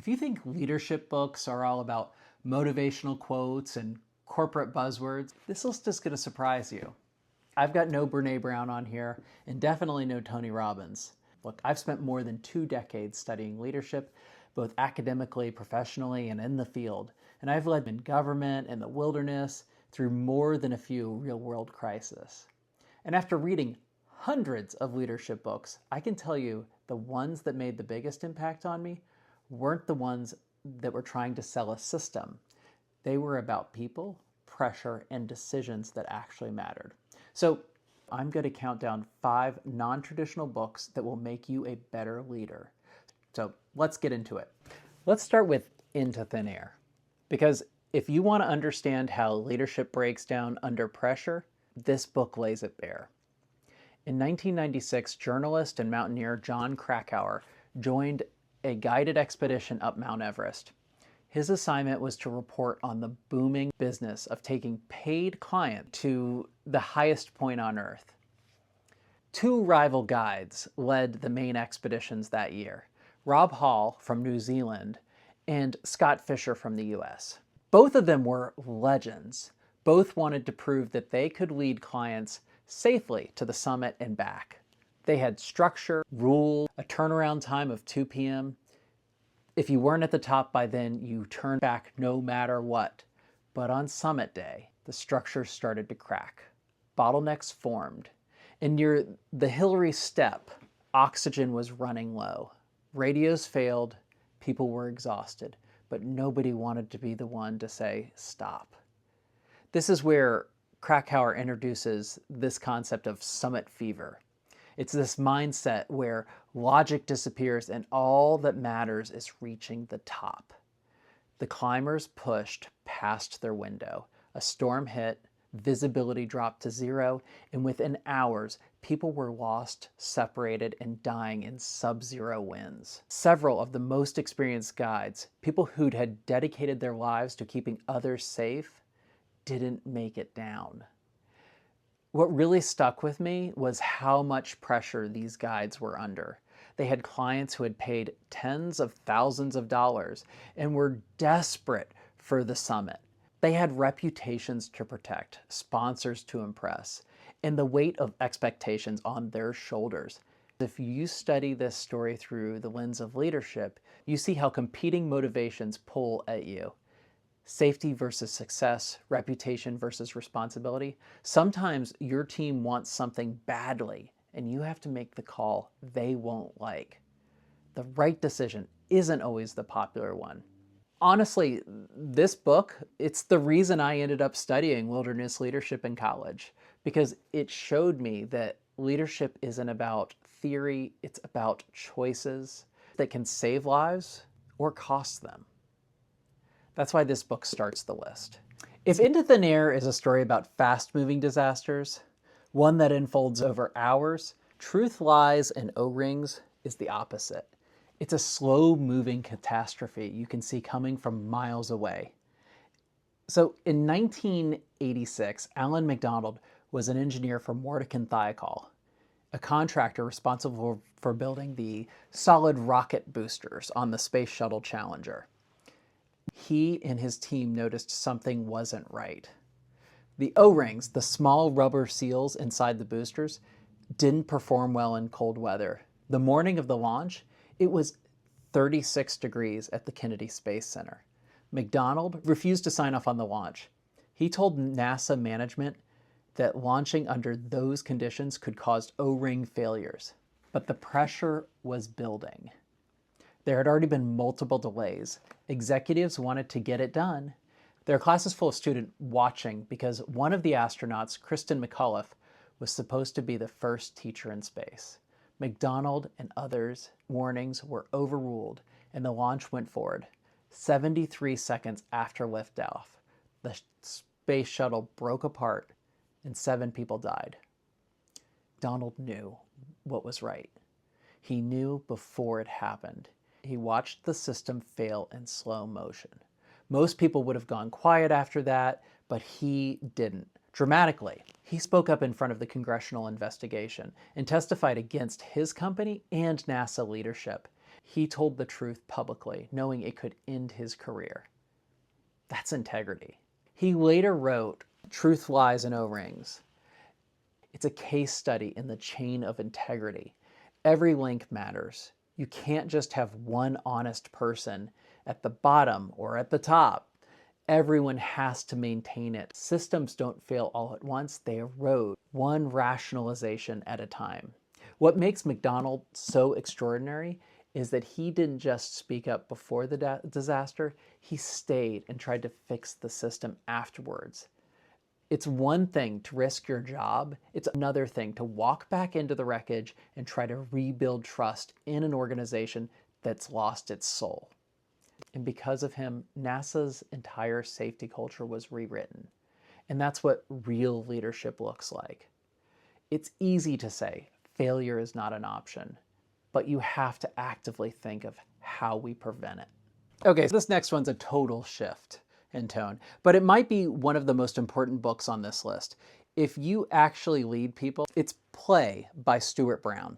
If you think leadership books are all about motivational quotes and corporate buzzwords, this list is going to surprise you. I've got no Brené Brown on here, and definitely no Tony Robbins. Look, I've spent more than 2 decades studying leadership, both academically, professionally, and in the field. And I've led in government and the wilderness through more than a few real-world crises. And after reading hundreds of leadership books, I can tell you the ones that made the biggest impact on me weren't the ones that were trying to sell a system. They were about people, pressure, and decisions that actually mattered. So I'm going to count down 5 non-traditional books that will make you a better leader. So let's get into it. Let's start with Into Thin Air. Because if you want to understand how leadership breaks down under pressure, this book lays it bare. In 1996, journalist and mountaineer Jon Krakauer joined a guided expedition up Mount Everest. His assignment was to report on the booming business of taking paid clients to the highest point on Earth. 2 rival guides led the main expeditions that year, Rob Hall from New Zealand and Scott Fisher from the US. Both of them were legends. Both wanted to prove that they could lead clients safely to the summit and back. They had structure, rules, a turnaround time of 2 p.m. If you weren't at the top by then, you turned back no matter what. But on summit day, the structure started to crack. Bottlenecks formed. And near the Hillary Step, oxygen was running low. Radios failed, people were exhausted, but nobody wanted to be the one to say, stop. This is where Krakauer introduces this concept of summit fever. It's this mindset where logic disappears and all that matters is reaching the top. The climbers pushed past their window. A storm hit, visibility dropped to 0, and within hours, people were lost, separated, and dying in sub-zero winds. Several of the most experienced guides, people who'd had dedicated their lives to keeping others safe, didn't make it down. What really stuck with me was how much pressure these guides were under. They had clients who had paid tens of thousands of dollars and were desperate for the summit. They had reputations to protect, sponsors to impress, and the weight of expectations on their shoulders. If you study this story through the lens of leadership, you see how competing motivations pull at you. Safety versus success, reputation versus responsibility. Sometimes your team wants something badly, and you have to make the call they won't like. The right decision isn't always the popular one. Honestly, this book, it's the reason I ended up studying wilderness leadership in college, because it showed me that leadership isn't about theory, it's about choices that can save lives or cost them. That's why this book starts the list. If Into Thin Air is a story about fast-moving disasters, one that unfolds over hours, Truth, Lies, and O-Rings is the opposite. It's a slow-moving catastrophe you can see coming from miles away. So in 1986, Allan McDonald was an engineer for Morteken Thiokol, a contractor responsible for building the solid rocket boosters on the Space Shuttle Challenger. He and his team noticed something wasn't right. The O-rings, the small rubber seals inside the boosters, didn't perform well in cold weather. The morning of the launch, it was 36 degrees at the Kennedy Space Center. McDonald refused to sign off on the launch. He told NASA management that launching under those conditions could cause O-ring failures. But the pressure was building. There had already been multiple delays. Executives wanted to get it done. Their class is full of students watching because one of the astronauts, Kristen McAuliffe, was supposed to be the first teacher in space. McDonald and others' warnings were overruled, and the launch went forward. 73 seconds after liftoff, the space shuttle broke apart and 7 people died. McDonald knew what was right. He knew before it happened. He watched the system fail in slow motion. Most people would have gone quiet after that, but he didn't. Dramatically, he spoke up in front of the congressional investigation and testified against his company and NASA leadership. He told the truth publicly, knowing it could end his career. That's integrity. He later wrote Truth, Lies, and O-Rings. It's a case study in the chain of integrity. Every link matters. You can't just have one honest person at the bottom or at the top. Everyone has to maintain it. Systems don't fail all at once. They erode one rationalization at a time. What makes McDonald so extraordinary is that he didn't just speak up before the disaster, he stayed and tried to fix the system afterwards. It's one thing to risk your job, it's another thing to walk back into the wreckage and try to rebuild trust in an organization that's lost its soul. And because of him, NASA's entire safety culture was rewritten. And that's what real leadership looks like. It's easy to say failure is not an option, but you have to actively think of how we prevent it. Okay, so this next one's a total shift in tone, but it might be one of the most important books on this list. If you actually lead people, it's Play by Stuart Brown.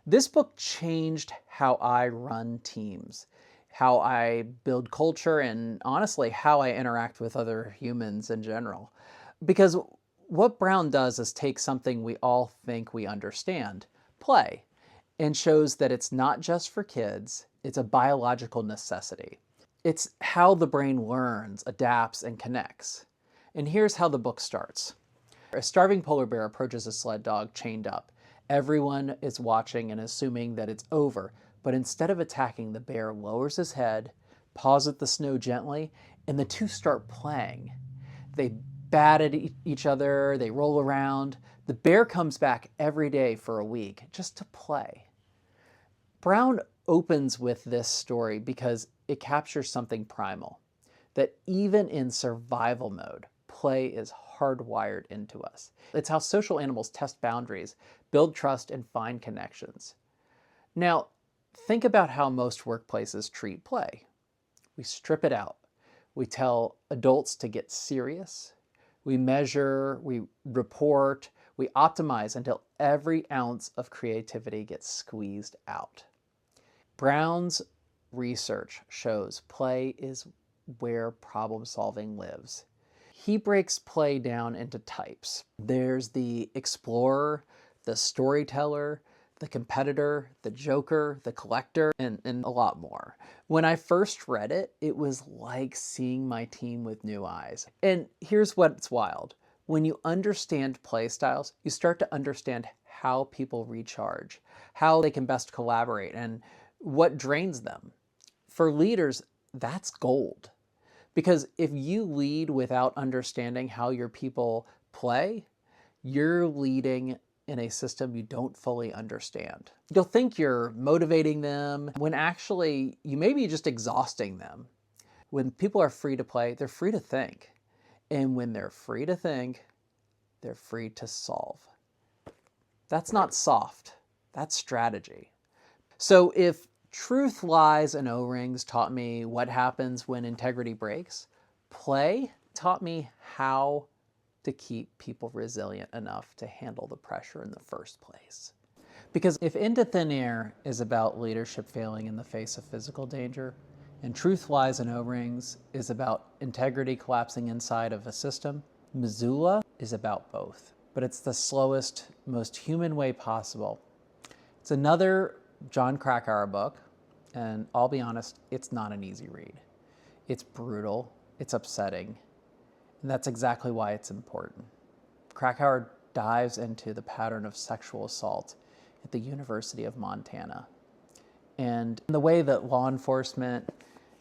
This book changed how I run teams, how I build culture, and honestly, how I interact with other humans in general. Because what Brown does is take something we all think we understand, play, and shows that it's not just for kids, it's a biological necessity. It's how the brain learns, adapts, and connects. And here's how the book starts. A starving polar bear approaches a sled dog chained up. Everyone is watching and assuming that it's over, but instead of attacking, the bear lowers his head, paws at the snow gently, and the two start playing. They bat at each other, they roll around. The bear comes back every day for a week just to play. Brown opens with this story because it captures something primal, that even in survival mode, play is hardwired into us. It's how social animals test boundaries, build trust, and find connections. Now, think about how most workplaces treat play. We strip it out. We tell adults to get serious. We measure, we report, we optimize until every ounce of creativity gets squeezed out. Brown's research shows play is where problem solving lives. He breaks play down into types. There's the explorer, the storyteller, the competitor, the joker, the collector, and a lot more. When I first read it, it was like seeing my team with new eyes. And here's what's wild. When you understand play styles, you start to understand how people recharge, how they can best collaborate, and what drains them. For leaders, that's gold. Because if you lead without understanding how your people play, you're leading in a system you don't fully understand. You'll think you're motivating them when actually you may be just exhausting them. When people are free to play, they're free to think. And when they're free to think, they're free to solve. That's not soft, that's strategy. So if Truth, Lies, and O-Rings taught me what happens when integrity breaks, play taught me how to keep people resilient enough to handle the pressure in the first place. Because if Into Thin Air is about leadership failing in the face of physical danger, and Truth, Lies, and O-Rings is about integrity collapsing inside of a system, Missoula is about both. But it's the slowest, most human way possible. It's another Jon Krakauer book, and I'll be honest, it's not an easy read. It's brutal, it's upsetting, and that's exactly why it's important. Krakauer dives into the pattern of sexual assault at the University of Montana, and the way that law enforcement,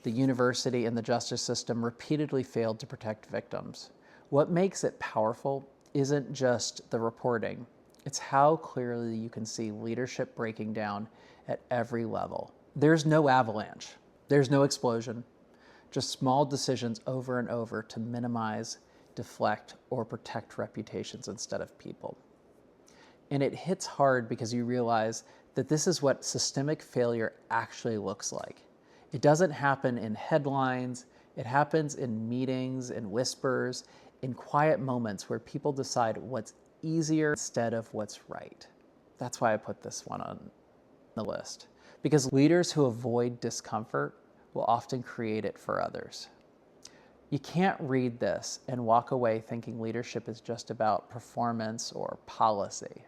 the university, and the justice system repeatedly failed to protect victims. What makes it powerful isn't just the reporting, it's how clearly you can see leadership breaking down at every level. There's no avalanche, there's no explosion, just small decisions over and over to minimize, deflect, or protect reputations instead of people. And it hits hard because you realize that this is what systemic failure actually looks like. It doesn't happen in headlines, it happens in meetings, in whispers, in quiet moments where people decide what's easier instead of what's right. That's why I put this one on the list. because leaders who avoid discomfort will often create it for others. You can't read this and walk away thinking leadership is just about performance or policy.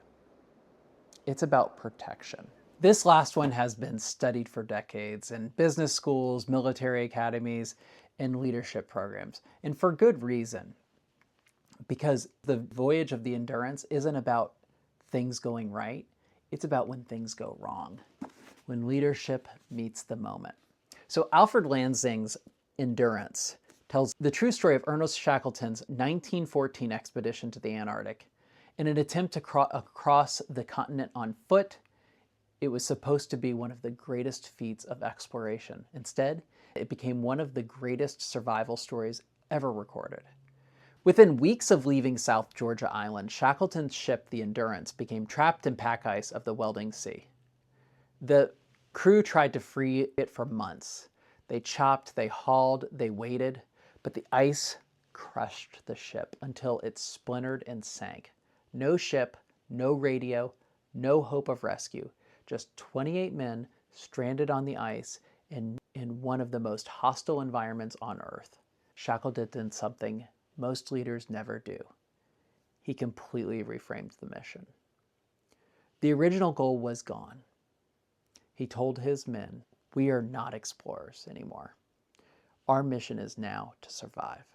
It's about protection. This last one has been studied for decades in business schools, military academies, and leadership programs, and for good reason. Because the voyage of the Endurance isn't about things going right, it's about when things go wrong, when leadership meets the moment. So Alfred Lansing's Endurance tells the true story of Ernest Shackleton's 1914 expedition to the Antarctic. In an attempt to cross the continent on foot, it was supposed to be one of the greatest feats of exploration. Instead, it became one of the greatest survival stories ever recorded. Within weeks of leaving South Georgia Island, Shackleton's ship, the Endurance, became trapped in pack ice of the Welding Sea. The crew tried to free it for months. They chopped, they hauled, they waited, but the ice crushed the ship until it splintered and sank. No ship, no radio, no hope of rescue. Just 28 men stranded on the ice in one of the most hostile environments on Earth. Shackleton did something most leaders never do. He completely reframed the mission. The original goal was gone. He told his men, "We are not explorers anymore. Our mission is now to survive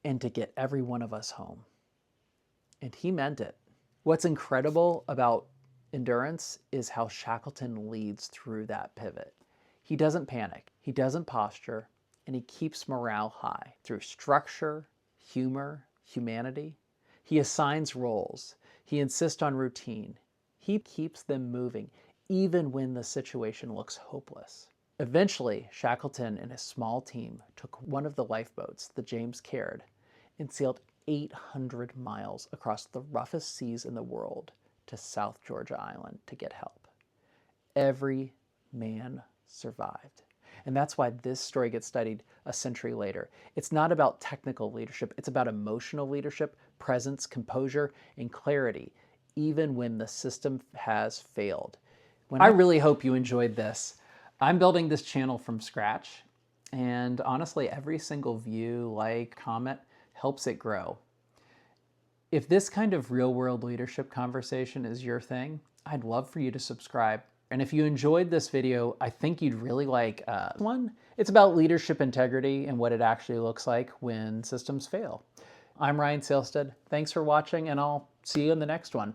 and to get every one of us home." And he meant it. What's incredible about Endurance is how Shackleton leads through that pivot. He doesn't panic, he doesn't posture, and he keeps morale high through structure, humor, humanity. He assigns roles. He insists on routine. He keeps them moving, even when the situation looks hopeless. Eventually, Shackleton and his small team took one of the lifeboats, the James Caird, and sailed 800 miles across the roughest seas in the world to South Georgia Island to get help. Every man survived. And that's why this story gets studied a century later. It's not about technical leadership, it's about emotional leadership, presence, composure, and clarity, even when the system has failed. I really hope you enjoyed this. I'm building this channel from scratch, and honestly, every single view, like, comment helps it grow. If this kind of real-world leadership conversation is your thing, I'd love for you to subscribe. And if you enjoyed this video, I think you'd really like one. It's about leadership integrity and what it actually looks like when systems fail. I'm Ryan Sailstad. Thanks for watching, and I'll see you in the next one.